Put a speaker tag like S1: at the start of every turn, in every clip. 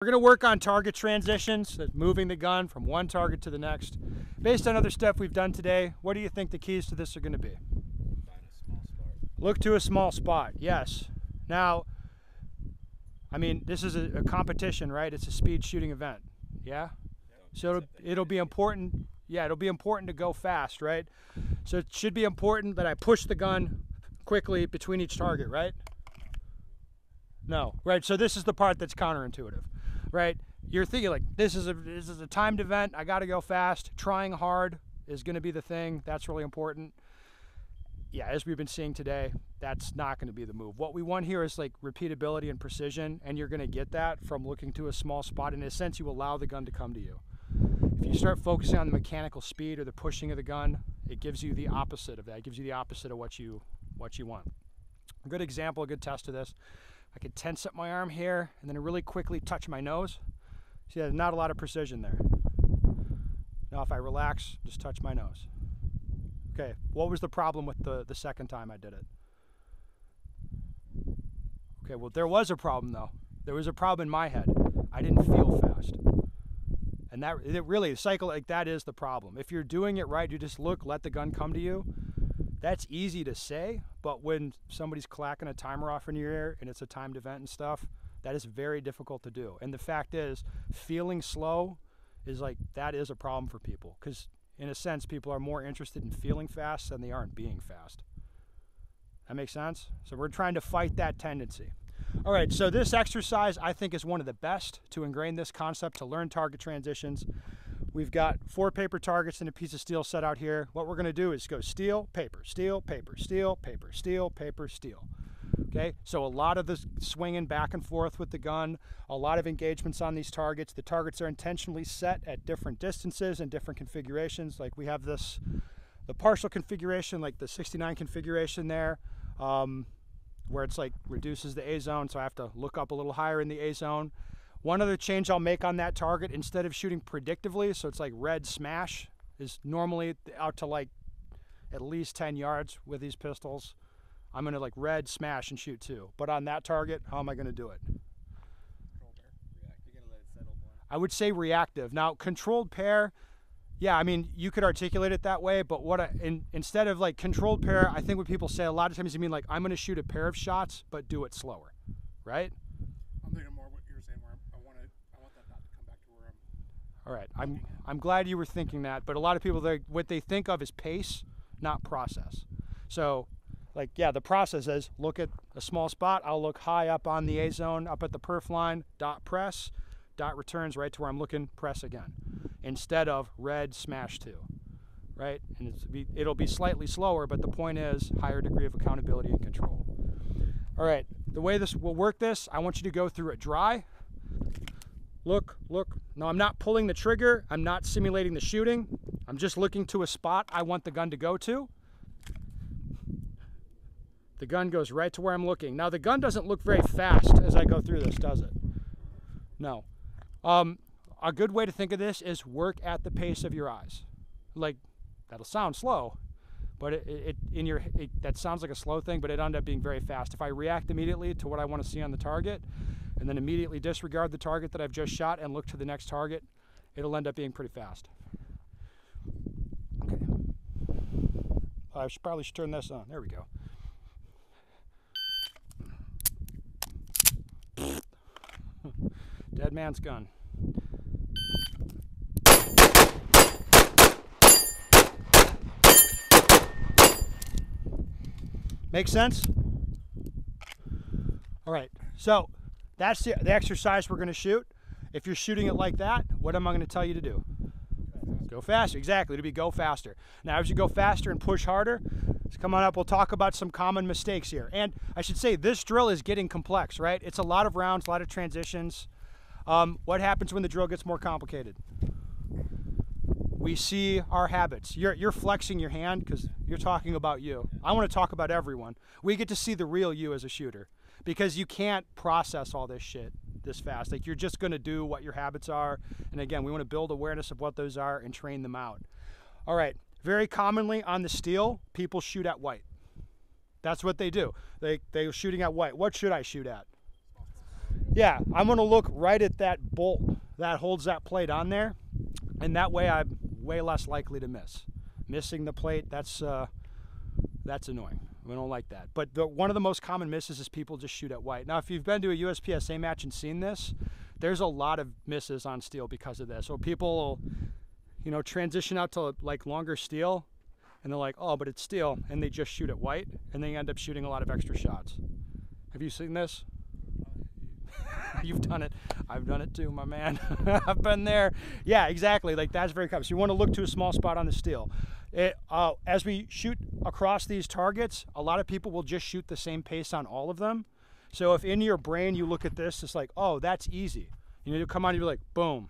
S1: We're going to work on target transitions, moving the gun from one target to the next. Based on other stuff we've done today, what do you think the keys to this are going to be?
S2: Find a small spot.
S1: Look to a small spot, yes. Now, I mean, this is a competition, right? It's a speed shooting event, yeah? So it'll be important, yeah, it'll be important to go fast, right? So it should be important that I push the gun quickly between each target, right? No, right? So this is the part that's counterintuitive, right? You're thinking like, this is a timed event, I gotta go fast. Trying hard is gonna be the thing, that's really important. Yeah, as we've been seeing today, that's not gonna be the move. What we want here is like repeatability and precision, and you're gonna get that from looking to a small spot. In a sense, you allow the gun to come to you. If you start focusing on the mechanical speed or the pushing of the gun, it gives you the opposite of that. It gives you the opposite of what you want. A good example, a good test of this, I could tense up my arm here and then really quickly touch my nose. See, there's not a lot of precision there. Now if I relax, just touch my nose. Okay, what was the problem with the second time I did it? Okay, well there was a problem though. There was a problem in my head. I didn't feel fast. And that really, a cycle like that is the problem. If you're doing it right, you just look, let the gun come to you. That's easy to say, but when somebody's clacking a timer off in your ear and it's a timed event and stuff, that is very difficult to do. And the fact is, feeling slow is like, that is a problem for people. Because in a sense, people are more interested in feeling fast than they are in being fast. That makes sense? So we're trying to fight that tendency. All right, so this exercise I think is one of the best to ingrain this concept, to learn target transitions. We've got 4 paper targets and a piece of steel set out here. What we're gonna do is go steel, paper, steel, paper, steel, paper, steel, paper, steel. Okay, so a lot of the swinging back and forth with the gun, a lot of engagements on these targets. The targets are intentionally set at different distances and different configurations. Like we have this, the partial configuration, like the 69 configuration there, where it's like reduces the A zone, so I have to look up a little higher in the A zone. One other change I'll make on that target, instead of shooting predictively, so it's like red smash, is normally out to like at least 10 yards with these pistols. I'm gonna like red smash and shoot 2. But on that target, how am I gonna do it?
S2: Control pair. React. You're gonna let it settle more.
S1: I would say reactive. Now, controlled pair, yeah, I mean, you could articulate it that way, but what instead of like controlled pair, I think what people say a lot of times, you mean like, I'm gonna shoot a pair of shots, but do it slower, right?
S3: I'm thinking more what you're saying, where I want that not to come back to where I'm.
S1: All right, I'm glad you were thinking that, but a lot of people, what they think of is pace, not process. So, like, yeah, the process is look at a small spot, I'll look high up on the A zone, up at the perf line, dot press, dot returns right to where I'm looking, press again. Instead of red smash 2, right? And it'll be slightly slower, but the point is higher degree of accountability and control. All right, the way this will work this, I want you to go through it dry. Look. No, I'm not pulling the trigger. I'm not simulating the shooting. I'm just looking to a spot I want the gun to go to. The gun goes right to where I'm looking. Now, the gun doesn't look very fast as I go through this, does it? No. A good way to think of this is work at the pace of your eyes. Like, that'll sound slow, but that sounds like a slow thing, but it ended up being very fast. If I react immediately to what I want to see on the target, and then immediately disregard the target that I've just shot and look to the next target, it'll end up being pretty fast. Okay. I probably should turn this on. There we go. Dead man's gun. Make sense? All right, so that's the exercise we're gonna shoot. If you're shooting it like that, what am I gonna tell you to do? Go faster, exactly, it'll be go faster. Now as you go faster and push harder, come on up, we'll talk about some common mistakes here. And I should say, this drill is getting complex, right? It's a lot of rounds, a lot of transitions. What happens when the drill gets more complicated? We see our habits. You're flexing your hand because you're talking about you. I want to talk about everyone. We get to see the real you as a shooter because you can't process all this shit this fast. Like, you're just going to do what your habits are. And again, we want to build awareness of what those are and train them out. All right. Very commonly on the steel, people shoot at white. That's what they do. They're shooting at white. What should I shoot at? Yeah, I'm gonna look right at that bolt that holds that plate on there, and that way I'm way less likely to miss. Missing the plate, that's annoying. We don't like that. But one of the most common misses is people just shoot at white. Now, if you've been to a USPSA match and seen this, there's a lot of misses on steel because of this. So people will, you know, transition out to like longer steel, and they're like, oh, but it's steel, and they just shoot at white, and they end up shooting a lot of extra shots. Have you seen this? You've done it. I've done it too, my man. I've been there. Yeah, exactly. Like that's very common. So you want to look to a small spot on the steel. As we shoot across these targets, a lot of people will just shoot the same pace on all of them. So if in your brain you look at this, it's like, oh, that's easy. You know, you come on, you're like, boom,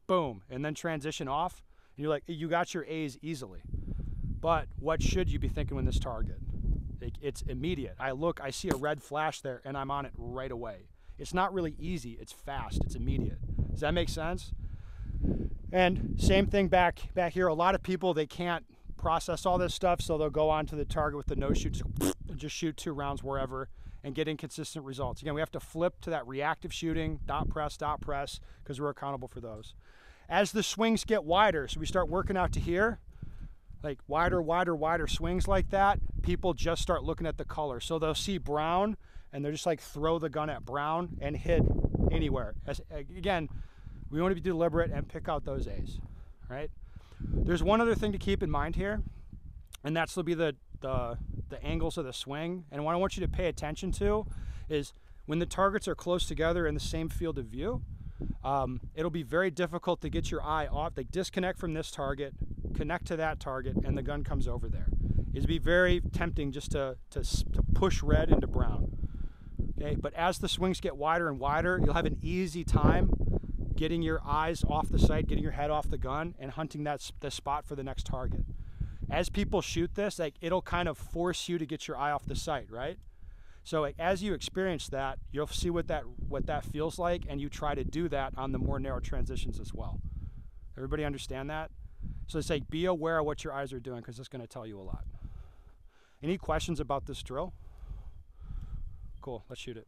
S1: boom, and then transition off. And you're like, you got your A's easily. But what should you be thinking when this target? It's immediate. I see a red flash there, and I'm on it right away. It's not really easy. It's fast. It's immediate. Does that make sense? And same thing back here. A lot of people, they can't process all this stuff, so they'll go on to the target with the no shoot, just shoot 2 rounds wherever and get inconsistent results. Again, we have to flip to that reactive shooting, dot press, because we're accountable for those. As the swings get wider, so we start working out to here, like wider swings like that, people just start looking at the color. So they'll see brown, and they're just like throw the gun at brown and hit anywhere. Again, we want to be deliberate and pick out those A's, right? There's one other thing to keep in mind here, and that's will be the angles of the swing. And what I want you to pay attention to is when the targets are close together in the same field of view, it'll be very difficult to get your eye off. They disconnect from this target, connect to that target, and the gun comes over there. It'd be very tempting just to push red into brown. Okay, but as the swings get wider and wider, you'll have an easy time getting your eyes off the sight, getting your head off the gun, and hunting the spot for the next target. As people shoot this, like it'll kind of force you to get your eye off the sight, right? So like, as you experience that, you'll see what that feels like, and you try to do that on the more narrow transitions as well. Everybody understand that? So it's like be aware of what your eyes are doing, because it's going to tell you a lot. Any questions about this drill? Cool, let's shoot it.